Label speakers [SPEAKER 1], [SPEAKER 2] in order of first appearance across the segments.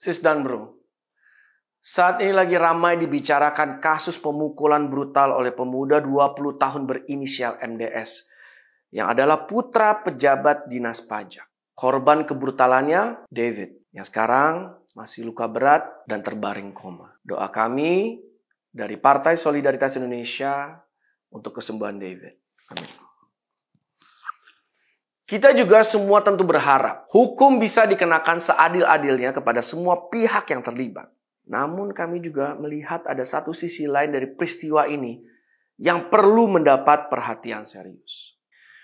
[SPEAKER 1] Sis dan bro, saat ini lagi ramai dibicarakan kasus pemukulan brutal oleh pemuda 20 tahun berinisial MDS yang adalah putra pejabat dinas pajak. Korban kebrutalannya David yang sekarang masih luka berat dan terbaring koma. Doa kami dari Partai Solidaritas Indonesia untuk kesembuhan David. Amin. Kita juga semua tentu berharap hukum bisa dikenakan seadil-adilnya kepada semua pihak yang terlibat. Namun kami juga melihat ada satu sisi lain dari peristiwa ini yang perlu mendapat perhatian serius.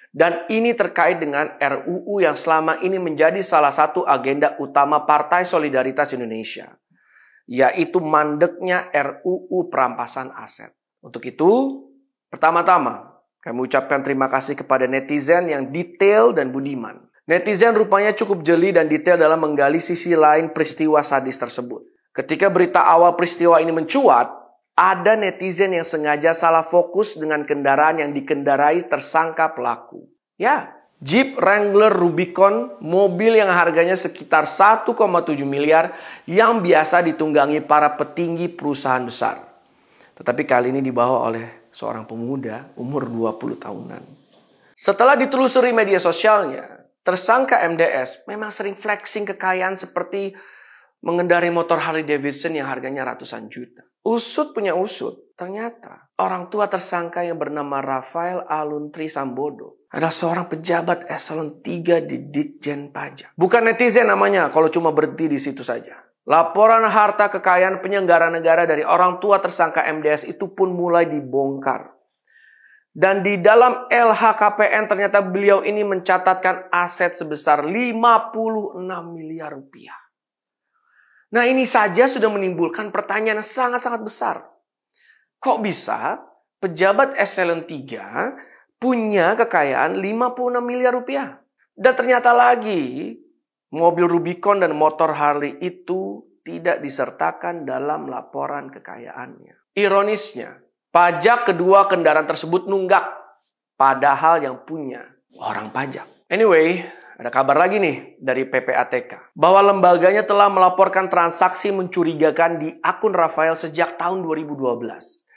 [SPEAKER 1] Dan ini terkait dengan RUU yang selama ini menjadi salah satu agenda utama Partai Solidaritas Indonesia, yaitu mandeknya RUU perampasan aset. Untuk itu, pertama-tama, kami ucapkan terima kasih kepada netizen yang detail dan budiman. Netizen rupanya cukup jeli dan detail dalam menggali sisi lain peristiwa sadis tersebut. Ketika berita awal peristiwa ini mencuat, ada netizen yang sengaja salah fokus dengan kendaraan yang dikendarai tersangka pelaku. Ya, Jeep Wrangler Rubicon, mobil yang harganya sekitar 1,7 miliar yang biasa ditunggangi para petinggi perusahaan besar. Tetapi kali ini dibawa oleh seorang pemuda umur 20 tahunan. Setelah ditelusuri media sosialnya, tersangka MDS memang sering flexing kekayaan seperti mengendarai motor Harley Davidson yang harganya ratusan juta. Usut punya usut, ternyata orang tua tersangka yang bernama Rafael Aluntri Sambodo adalah seorang pejabat eselon 3 di Ditjen Pajak. Bukan netizen namanya kalau cuma berhenti di situ saja. Laporan harta kekayaan penyelenggara negara dari orang tua tersangka MDS itu pun mulai dibongkar. Dan di dalam LHKPN ternyata beliau ini mencatatkan aset sebesar 56 miliar rupiah. Nah, ini saja sudah menimbulkan pertanyaan yang sangat-sangat besar. Kok bisa pejabat eselon 3 punya kekayaan 56 miliar rupiah? Dan ternyata lagi, mobil Rubicon dan motor Harley itu tidak disertakan dalam laporan kekayaannya. Ironisnya, pajak kedua kendaraan tersebut nunggak, padahal yang punya orang pajak. Anyway, ada kabar lagi nih dari PPATK bahwa lembaganya telah melaporkan transaksi mencurigakan di akun Rafael sejak tahun 2012.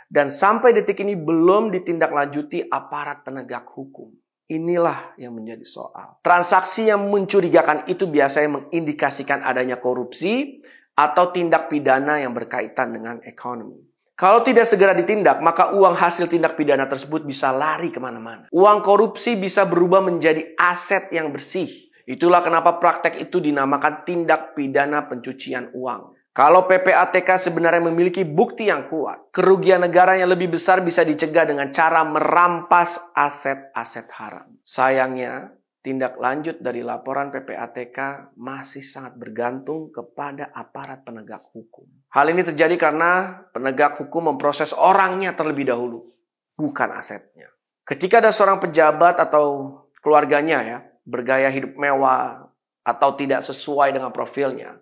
[SPEAKER 1] Dan sampai detik ini belum ditindaklanjuti aparat penegak hukum. Inilah yang menjadi soal. Transaksi yang mencurigakan itu biasanya mengindikasikan adanya korupsi atau tindak pidana yang berkaitan dengan ekonomi. Kalau tidak segera ditindak, maka uang hasil tindak pidana tersebut bisa lari kemana-mana. Uang korupsi bisa berubah menjadi aset yang bersih. Itulah kenapa praktek itu dinamakan tindak pidana pencucian uang. Kalau PPATK sebenarnya memiliki bukti yang kuat, kerugian negara yang lebih besar bisa dicegah dengan cara merampas aset-aset haram. Sayangnya, tindak lanjut dari laporan PPATK masih sangat bergantung kepada aparat penegak hukum. Hal ini terjadi karena penegak hukum memproses orangnya terlebih dahulu, bukan asetnya. Ketika ada seorang pejabat atau keluarganya bergaya hidup mewah atau tidak sesuai dengan profilnya,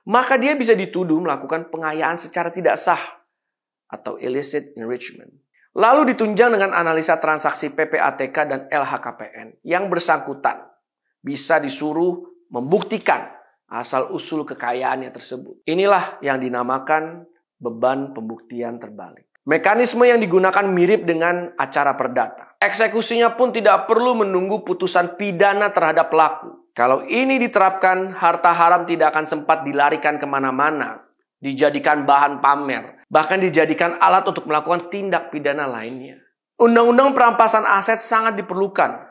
[SPEAKER 1] maka dia bisa dituduh melakukan pengayaan secara tidak sah atau illicit enrichment. Lalu ditunjang dengan analisa transaksi PPATK dan LHKPN yang bersangkutan bisa disuruh membuktikan asal-usul kekayaannya tersebut. Inilah yang dinamakan beban pembuktian terbalik. Mekanisme yang digunakan mirip dengan acara perdata. Eksekusinya pun tidak perlu menunggu putusan pidana terhadap pelaku. Kalau ini diterapkan, harta haram tidak akan sempat dilarikan kemana-mana, dijadikan bahan pamer, bahkan dijadikan alat untuk melakukan tindak pidana lainnya. Undang-undang perampasan aset sangat diperlukan,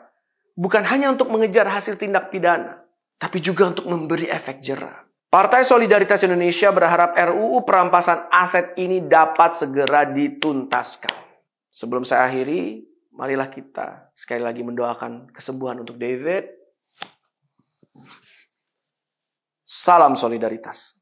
[SPEAKER 1] bukan hanya untuk mengejar hasil tindak pidana, tapi juga untuk memberi efek jera. Partai Solidaritas Indonesia berharap RUU perampasan aset ini dapat segera dituntaskan. Sebelum saya akhiri, marilah kita sekali lagi mendoakan kesembuhan untuk David. Salam solidaritas.